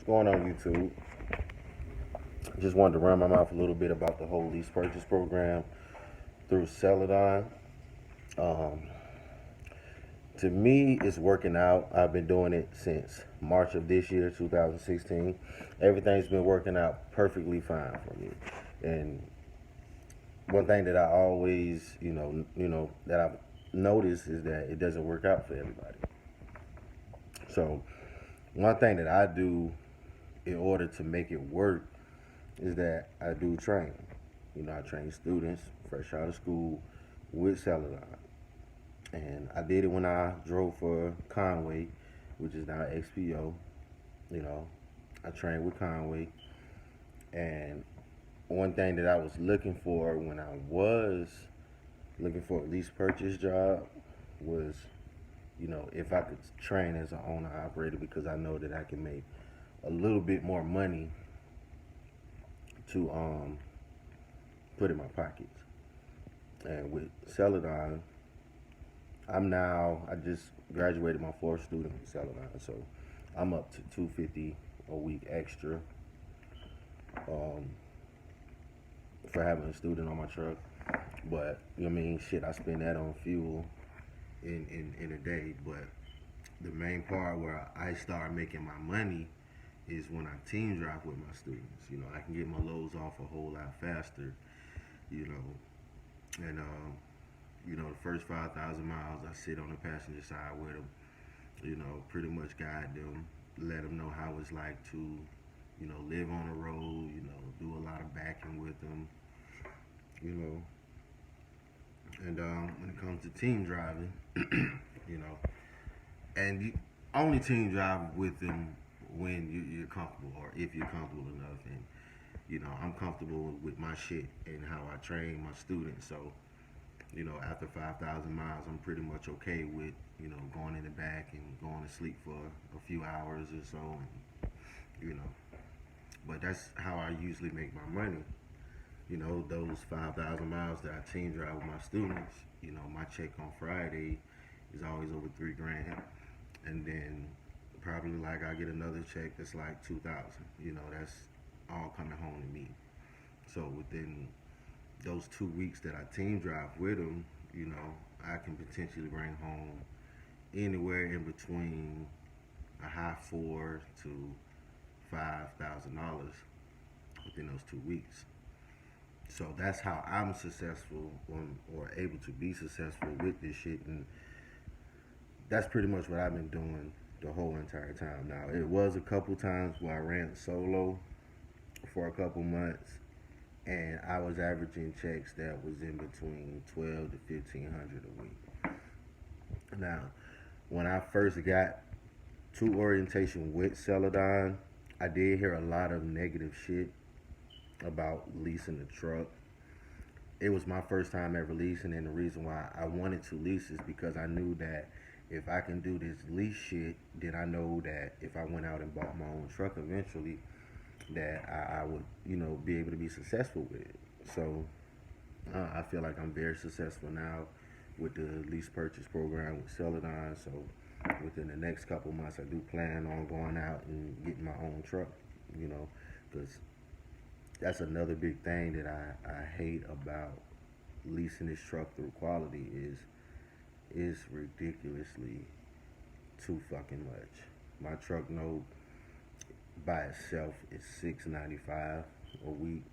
What's going on, YouTube? Just wanted to run my mouth a little bit about the whole lease purchase program through Celadon. Um, to me, it's working out. I've been doing it since March of this year, 2016. Everything's been working out perfectly fine for me. And one thing that I always, that I've noticed is that it doesn't work out for everybody. So one thing that I do in order to make it work is that I do train. I train students fresh out of school with Celadon. And I did it when I drove for Conway, which is now XPO. You know, I trained with Conway. And one thing that I was looking for when I was looking for a lease purchase job was, if I could train as an owner operator because I know that I can make a little bit more money to put in my pockets. And with Celadon, I just graduated my fourth student with Celadon, so I'm up to 250 a week extra um, for having a student on my truck. But shit, I spend that on fuel in a day. But the main part where I start making my money is when I team drive with my students. I can get my loads off a whole lot faster. You know, and the first 5,000 miles, I sit on the passenger side with them. Pretty much guide them, let them know how it's like to, live on the road. Do a lot of backing with them. You know, and when it comes to team driving, you know, and you only team drive with them when you're comfortable, or if you're comfortable enough. And I'm comfortable with my shit and how I train my students. So after 5,000 miles, I'm pretty much okay with, going in the back and going to sleep for a few hours or so. And, but that's how I usually make my money. Those 5,000 miles that I team drive with my students, my check on Friday is always over 3 grand. And then probably like I get another check that's like 2,000. That's all coming home to me. So within those 2 weeks that I team drive with them, I can potentially bring home anywhere in between a high four to $5,000 within those 2 weeks. So that's how I'm successful or able to be successful with this shit, and that's pretty much what I've been doing the whole entire time. Now, it was a couple times where I ran solo for a couple months, and I was averaging checks that was in between 12 to 1,500 a week. Now, when I first got to orientation with Celadon, I did hear a lot of negative shit about leasing the truck. It was my first time ever leasing, and the reason why I wanted to lease is because I knew that if I can do this lease shit, then I know that if I went out and bought my own truck eventually, that I would, be able to be successful with it. So I feel like I'm very successful now with the lease purchase program with Celadon. So within the next couple months, I do plan on going out and getting my own truck, because that's another big thing that I hate about leasing this truck through Quality is it's ridiculously too fucking much. My truck note by itself is $695 a week.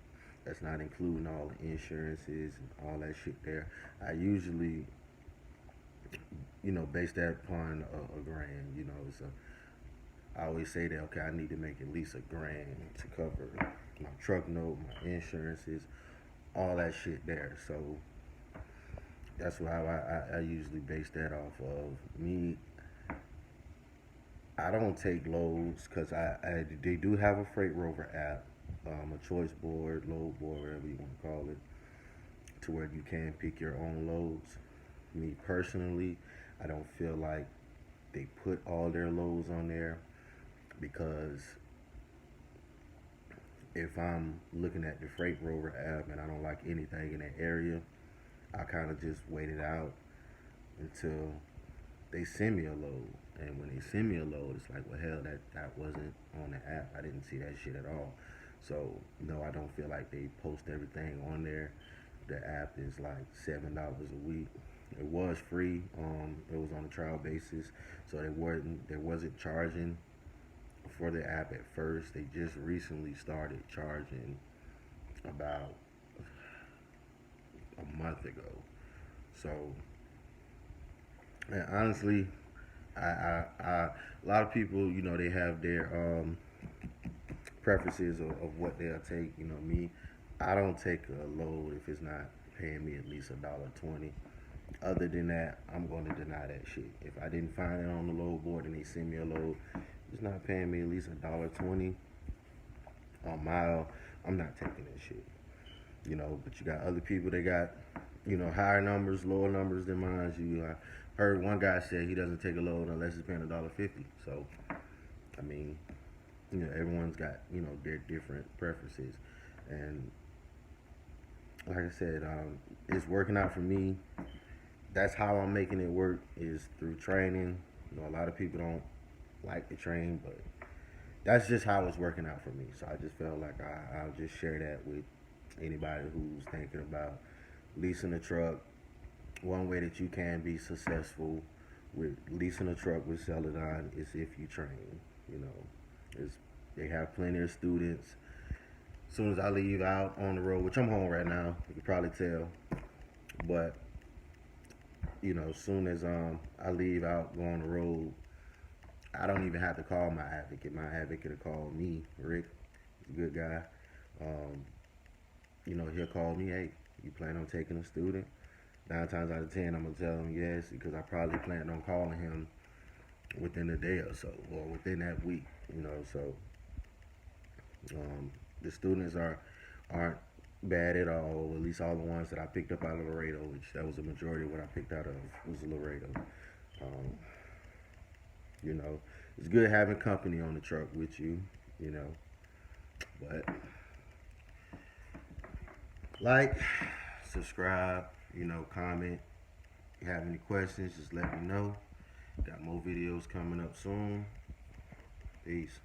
That's not including all the insurances and all that shit there. I usually, base that upon a grand. I always say that, okay, I need to make at least $1,000 to cover my truck note, my insurances, all that shit there. So that's how I usually base that off of. Me, I don't take loads because they do have a Freight Rover app, a choice board, load board, whatever you want to call it, to where you can pick your own loads. Me personally, I don't feel like they put all their loads on there because if I'm looking at the Freight Rover app and I don't like anything in that area, I kind of just wait it out until they send me a load. And when they send me a load, it's like, well, hell, that wasn't on the app. I didn't see that shit at all. So no, I don't feel like they post everything on there. The app is like $7 a week. It was free. It was on a trial basis, so they wasn't charging for the app at first. They just recently started charging about a month ago. So, and honestly, a lot of people, they have their preferences of what they'll take. Me, I don't take a load if it's not paying me at least $1.20. Other than that, I'm going to deny that shit. If I didn't find it on the load board and they send me a load, it's not paying me at least $1.20 a mile, I'm not taking that shit. But you got other people that got, higher numbers, lower numbers than mine. I heard one guy say he doesn't take a load unless it's paying $1.50. So, I mean, everyone's got, their different preferences. And like I said, it's working out for me. That's how I'm making it work, is through training. A lot of people don't like to train, but that's just how it's working out for me. So I just felt like I'll just share that with anybody who's thinking about leasing a truck. One way that you can be successful with leasing a truck with Celadon is if you train. They have plenty of students. As soon as I leave out on the road, which I'm home right now, you can probably tell, but as soon as I leave out, go on the road, I don't even have to call my advocate. My advocate will call me, Rick. He's a good guy. He'll call me, hey, you plan on taking a student? 9 times out of 10, I'm going to tell him yes, because I probably plan on calling him within a day or so, or within that week, so the students aren't bad at all, at least all the ones that I picked up out of Laredo, which that was the majority of what I picked out of was Laredo. It's good having company on the truck with you, but like, subscribe, comment. If you have any questions, just let me know. Got more videos coming up soon. Peace.